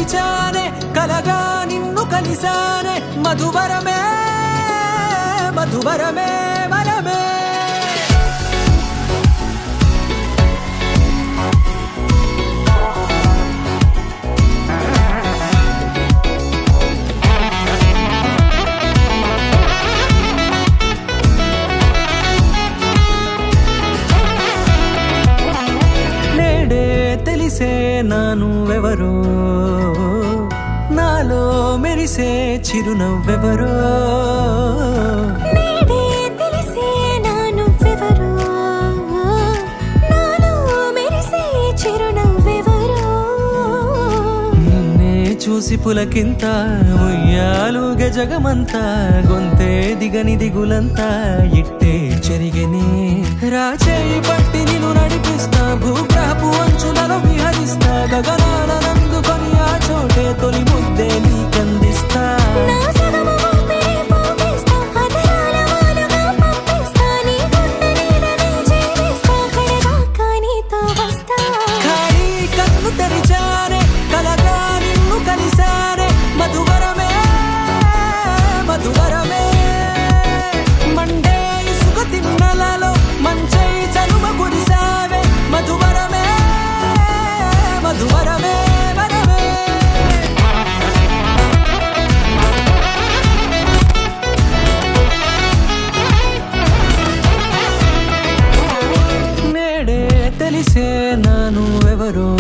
మరిచానే కలగా నిన్ను కలిసానే మధువరమే మధువరమే వరమే తెలిసే నానువెవరో నాలో మెరిసే చిరునవ్వెవరో నేడే తెలిసే నానువెవరో నాలో మెరిసే చిరునవ్వెవరో నిన్నే చూసి పులకింత ఉయ్యాలుగే జగమంతా గొంతే దిగని దిగులంతా ఇట్టే చెరిగని రాచేయి పట్టి నిన్ను నడిపిస్తా భూగ్రహపు అంచులలో విహరిస్తా గగనాల నందుకొని ఆ చోటే తొలి ముద్దే నీకందిస్తా నా సగము ఊపిరి పోగిస్తా అదరాల వాలుగా పంపిస్తా నీ గుండె నీడనే చేరిస్తా కడదాకా నీతో వస్తా ఖాళీ కన్ను తెరిచానే కలగా నిన్ను కలిసానే మధువరమే మధువరమే మండే ఇసుక తిన్నలలో మంచై చలువ కురిసావే మధువరమే మధువరమే వరమే నేడే తెలిసే నానువెవరో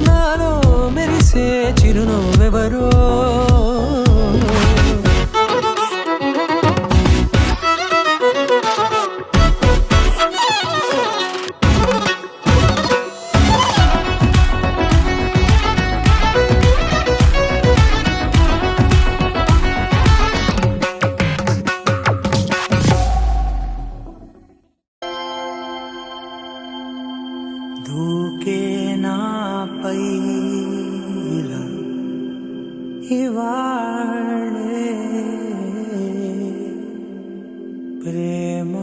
నాలో మెరిసే చిరునవ్వెవరో దూకే నాపై ఇలా ఇవాళే ప్రేమ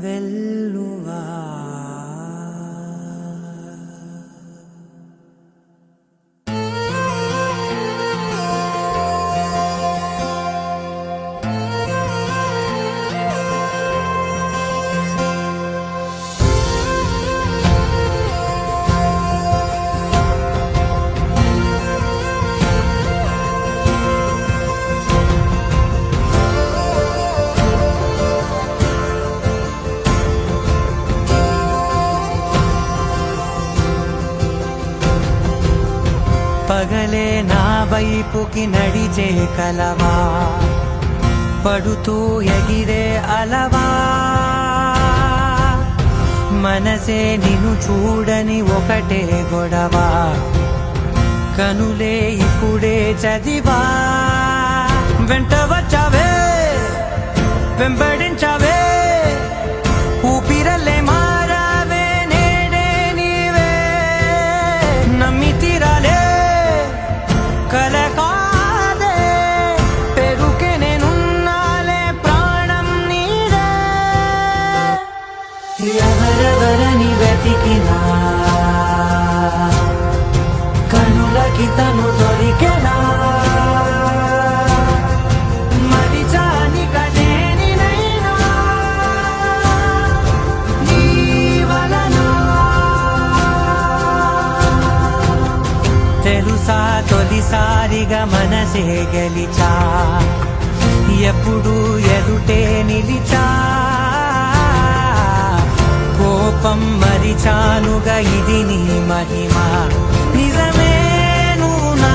వెల్లువా పగలే నా వైపుకి నడిచే కలవా పడుతూ ఎగిరే అలవా మనసే నిన్ను చూడని ఒకటే గొడవ కనులే ఇప్పుడే చదివా వెంట వచ్చావే వెంబడించావే ఊపిరలే మారావే నేడే నీవే నమ్మి తీరాలే కలకాదే పెరుకే నేనున్నాలే ప్రాణం నీదే ఎవరెవరని వెతికినా కనులకి తను దొరికెనా మరిచాని కనేనినైనా నీ వలన తెలుసా తొలిసారిగా మనసే గెలిచా ఎప్పుడు ఎదుటే నిలిచా కోపం మరిచానుగా ఇది నీ మహిమ నిజమే నువ్వు నా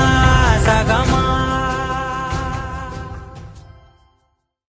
సగమా